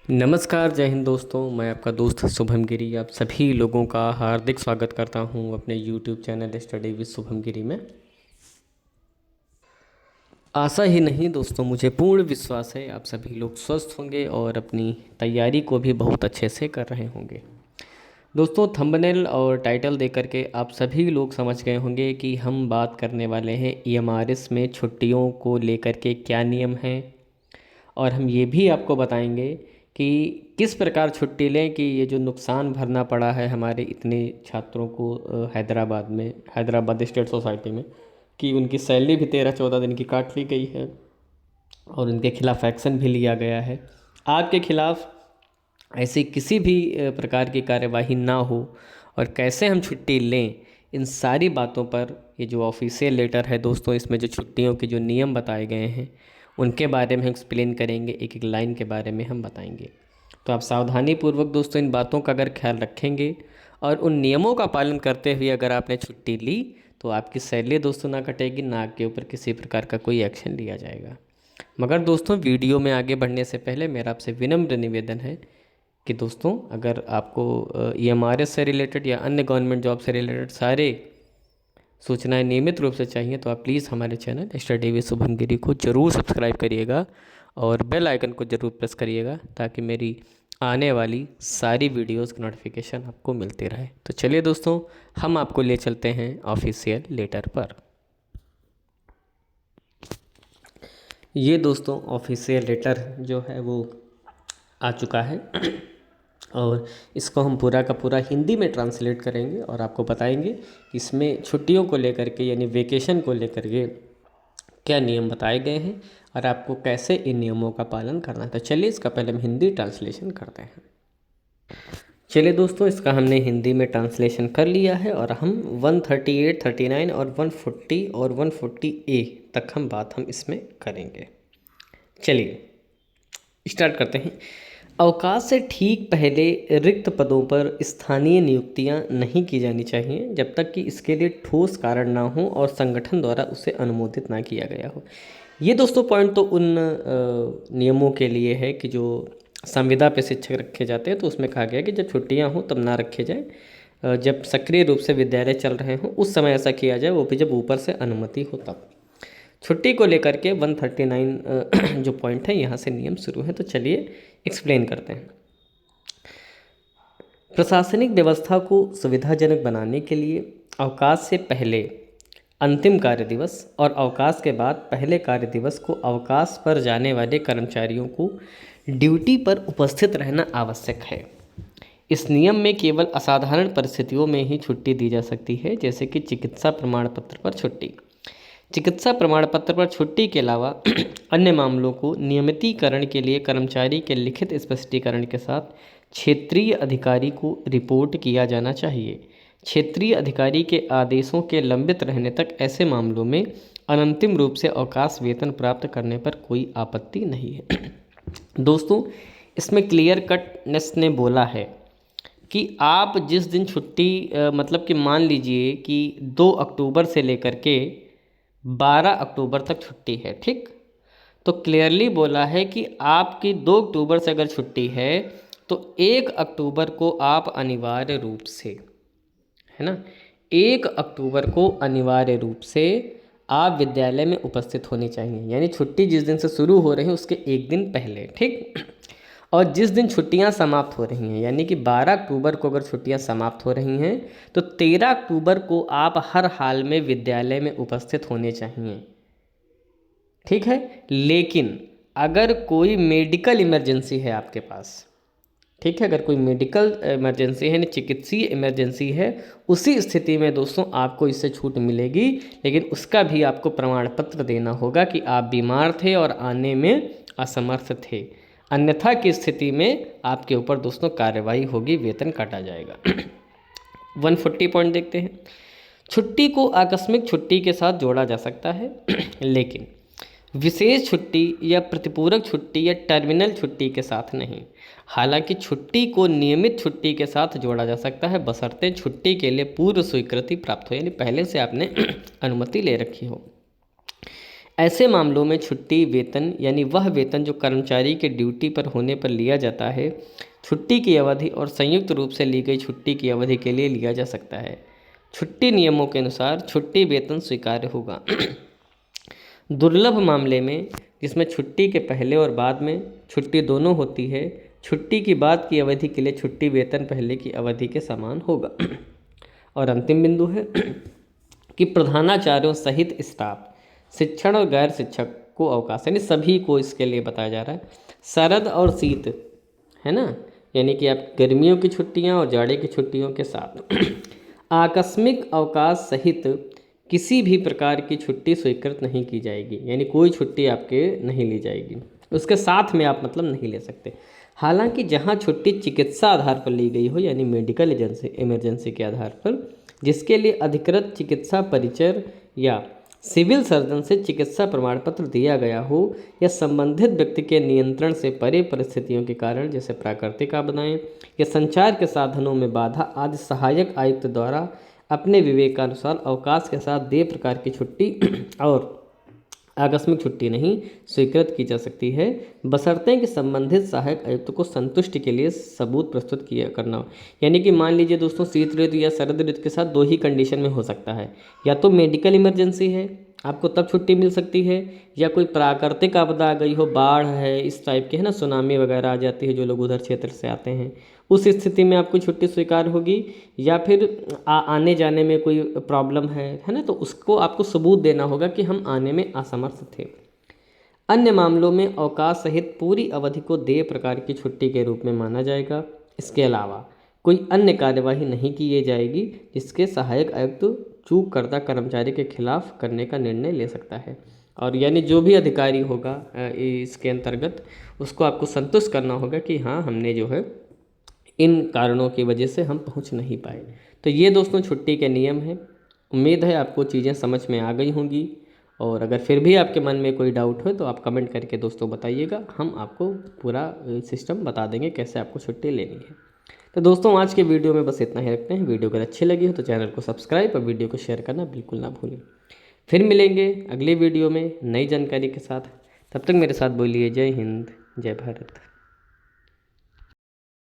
नमस्कार, जय हिंद दोस्तों। मैं आपका दोस्त शुभम गिरी आप सभी लोगों का हार्दिक स्वागत करता हूं अपने YouTube channel study with Shubham Giri में। आशा ही नहीं दोस्तों, मुझे पूर्ण विश्वास है आप सभी लोग स्वस्थ होंगे और अपनी तैयारी को भी बहुत अच्छे से कर रहे होंगे। दोस्तों, थंबनेल और टाइटल देख करके आप सभी लोग समझ गए होंगे कि हम बात करने वाले हैं ईएमआरएस में छुट्टियों को लेकर के क्या नियम हैं, और हम ये भी आपको बताएंगे कि किस प्रकार छुट्टी लें कि ये जो नुकसान भरना पड़ा है हमारे इतने छात्रों को हैदराबाद में, हैदराबाद स्टेट सोसाइटी में, कि उनकी सैलरी भी 13-14 दिन की काट ली गई है और उनके खिलाफ़ एक्शन भी लिया गया है। आपके खिलाफ़ ऐसी किसी भी प्रकार की कार्यवाही ना हो और कैसे हम छुट्टी लें, इन सारी बातों पर ये जो ऑफिशियल लेटर है दोस्तों, इसमें जो छुट्टियों के जो नियम बताए गए हैं उनके बारे में हम एक्सप्लेन करेंगे, एक एक लाइन के बारे में हम बताएंगे। तो आप सावधानी पूर्वक दोस्तों इन बातों का अगर ख्याल रखेंगे और उन नियमों का पालन करते हुए अगर आपने छुट्टी ली तो आपकी सैलरी दोस्तों ना कटेगी, ना आपके ऊपर किसी प्रकार का कोई एक्शन लिया जाएगा। मगर दोस्तों, वीडियो में आगे बढ़ने से पहले मेरा आपसे विनम्र निवेदन है कि दोस्तों, अगर आपको ईएमआरएस से रिलेटेड या अन्य गवर्नमेंट जॉब से रिलेटेड सारे सूचनाएं नियमित रूप से चाहिए तो आप प्लीज़ हमारे चैनल स्टडी विद शुभम गिरी को ज़रूर सब्सक्राइब करिएगा और बेल आइकन को ज़रूर प्रेस करिएगा ताकि मेरी आने वाली सारी वीडियोस की नोटिफिकेशन आपको मिलती रहे। तो चलिए दोस्तों, हम आपको ले चलते हैं ऑफिशियल लेटर पर। ये दोस्तों ऑफिशियल लेटर जो है वो आ चुका है और इसको हम पूरा का पूरा हिंदी में ट्रांसलेट करेंगे और आपको बताएंगे कि इसमें छुट्टियों को लेकर के यानी वेकेशन को लेकर के क्या नियम बताए गए हैं और आपको कैसे इन नियमों का पालन करना है। तो चलिए इसका पहले हम हिंदी ट्रांसलेशन करते हैं। चलिए दोस्तों, इसका हमने हिंदी में ट्रांसलेशन कर लिया है और हम 138, 39 और 140 और 140A तक हम बात इसमें करेंगे। चलिए स्टार्ट करते हैं। अवकाश से ठीक पहले रिक्त पदों पर स्थानीय नियुक्तियां नहीं की जानी चाहिए जब तक कि इसके लिए ठोस कारण ना हो और संगठन द्वारा उसे अनुमोदित ना किया गया हो। ये दोस्तों पॉइंट तो उन नियमों के लिए है कि जो संविदा पे शिक्षक रखे जाते हैं, तो उसमें कहा गया कि जब छुट्टियां हों तब ना रखे जाए, जब सक्रिय रूप से विद्यालय चल रहे हों उस समय ऐसा किया जाए, वो भी जब ऊपर से अनुमति हो तब। छुट्टी को लेकर के 139 जो पॉइंट है यहाँ से नियम शुरू है। तो चलिए एक्सप्लेन करते हैं। प्रशासनिक व्यवस्था को सुविधाजनक बनाने के लिए अवकाश से पहले अंतिम कार्य दिवस और अवकाश के बाद पहले कार्य दिवस को अवकाश पर जाने वाले कर्मचारियों को ड्यूटी पर उपस्थित रहना आवश्यक है। इस नियम में केवल असाधारण परिस्थितियों में ही छुट्टी दी जा सकती है, जैसे कि चिकित्सा प्रमाण पत्र पर छुट्टी। चिकित्सा प्रमाण पत्र पर छुट्टी के अलावा अन्य मामलों को नियमितीकरण के लिए कर्मचारी के लिखित स्पष्टीकरण के साथ क्षेत्रीय अधिकारी को रिपोर्ट किया जाना चाहिए। क्षेत्रीय अधिकारी के आदेशों के लंबित रहने तक ऐसे मामलों में अनंतिम रूप से अवकाश वेतन प्राप्त करने पर कोई आपत्ति नहीं है। दोस्तों, इसमें क्लियर कटनेस ने बोला है कि आप जिस दिन छुट्टी मतलब कि मान लीजिए कि 2 अक्टूबर से लेकर के 12 अक्टूबर तक छुट्टी है, ठीक। तो क्लियरली बोला है कि आपकी 2 अक्टूबर से अगर छुट्टी है तो 1 अक्टूबर को आप अनिवार्य रूप से, है ना, 1 अक्टूबर को अनिवार्य रूप से आप विद्यालय में उपस्थित होनी चाहिए। यानी छुट्टी जिस दिन से शुरू हो रही है उसके एक दिन पहले, ठीक। और जिस दिन छुट्टियां समाप्त हो रही हैं, यानी कि 12 अक्टूबर को अगर छुट्टियां समाप्त हो रही हैं तो 13 अक्टूबर को आप हर हाल में विद्यालय में उपस्थित होने चाहिए, ठीक है। लेकिन अगर कोई मेडिकल इमरजेंसी है आपके पास, ठीक है, अगर कोई मेडिकल इमरजेंसी है, चिकित्सीय इमरजेंसी है, उसी स्थिति में दोस्तों आपको इससे छूट मिलेगी, लेकिन उसका भी आपको प्रमाण पत्र देना होगा कि आप बीमार थे और आने में असमर्थ थे। अन्यथा की स्थिति में आपके ऊपर दोस्तों कार्रवाई होगी, वेतन काटा जाएगा। 140 पॉइंट देखते हैं। छुट्टी को आकस्मिक छुट्टी के साथ जोड़ा जा सकता है लेकिन विशेष छुट्टी या प्रतिपूरक छुट्टी या टर्मिनल छुट्टी के साथ नहीं। हालांकि छुट्टी को नियमित छुट्टी के साथ जोड़ा जा सकता है बशर्ते छुट्टी के लिए पूर्व स्वीकृति प्राप्त हो, यानी पहले से आपने अनुमति ले रखी हो। ऐसे मामलों में छुट्टी वेतन यानी वह वेतन जो कर्मचारी के ड्यूटी पर होने पर लिया जाता है, छुट्टी की अवधि और संयुक्त रूप से ली गई छुट्टी की अवधि के लिए लिया जा सकता है। छुट्टी नियमों के अनुसार छुट्टी वेतन स्वीकार्य होगा। दुर्लभ मामले में जिसमें छुट्टी के पहले और बाद में छुट्टी दोनों होती है, छुट्टी की बाद की अवधि के लिए छुट्टी वेतन पहले की अवधि के समान होगा। और अंतिम बिंदु है कि प्रधानाचार्यों सहित स्टाफ, शिक्षण और गैर शिक्षक को अवकाश, यानी सभी को इसके लिए बताया जा रहा है। शरद और शीत, है ना, यानी कि आप गर्मियों की छुट्टियां और जाड़े की छुट्टियों के साथ आकस्मिक अवकाश सहित किसी भी प्रकार की छुट्टी स्वीकृत नहीं की जाएगी, यानी कोई छुट्टी आपके नहीं ली जाएगी, उसके साथ में आप मतलब नहीं ले सकते। हालांकि जहां छुट्टी चिकित्सा आधार पर ली गई हो, यानी मेडिकल इमरजेंसी के आधार पर, जिसके लिए अधिकृत चिकित्सा परिचय या सिविल सर्जन से चिकित्सा प्रमाण पत्र दिया गया हो, या संबंधित व्यक्ति के नियंत्रण से परे परिस्थितियों के कारण जैसे प्राकृतिक आपदाएं या संचार के साधनों में बाधा आदि सहायक आयुक्त द्वारा अपने विवेकानुसार अवकाश के साथ दे प्रकार की छुट्टी और आकस्मिक छुट्टी नहीं स्वीकृत की जा सकती है, बशर्ते कि संबंधित सहायक आयुक्त को संतुष्टि के लिए सबूत प्रस्तुत किया करना हो। यानी कि मान लीजिए दोस्तों, शीत ऋतु या शरद ऋतु के साथ दो ही कंडीशन में हो सकता है, या तो मेडिकल इमरजेंसी है आपको तब छुट्टी मिल सकती है, या कोई प्राकृतिक आपदा आ गई हो, बाढ़ है इस टाइप के, है ना, सुनामी वगैरह आ जाती है जो लोग उधर क्षेत्र से आते हैं, उस स्थिति में आपको छुट्टी स्वीकार होगी, या फिर आने जाने में कोई प्रॉब्लम है ना, तो उसको आपको सबूत देना होगा कि हम आने में असमर्थ थे। अन्य मामलों में अवकाश सहित पूरी अवधि को देय प्रकार की छुट्टी के रूप में माना जाएगा। इसके अलावा कोई अन्य कार्यवाही नहीं की जाएगी जिसके सहायक आयुक्त चूक करता कर्मचारी के खिलाफ करने का निर्णय ले सकता है। और यानी जो भी अधिकारी होगा इसके अंतर्गत, उसको आपको संतुष्ट करना होगा कि हाँ, हमने जो है इन कारणों की वजह से हम पहुंच नहीं पाए। तो ये दोस्तों छुट्टी के नियम हैं। उम्मीद है आपको चीज़ें समझ में आ गई होंगी, और अगर फिर भी आपके मन में कोई डाउट हो तो आप कमेंट करके दोस्तों बताइएगा, हम आपको पूरा सिस्टम बता देंगे कैसे आपको छुट्टी लेनी है। तो दोस्तों आज के वीडियो में बस इतना ही रखते हैं। वीडियो अगर अच्छी लगी हो तो चैनल को सब्सक्राइब और वीडियो को शेयर करना बिल्कुल ना भूलें। फिर मिलेंगे अगली वीडियो में नई जानकारी के साथ। तब तक मेरे साथ बोलिए जय हिंद, जय भारत।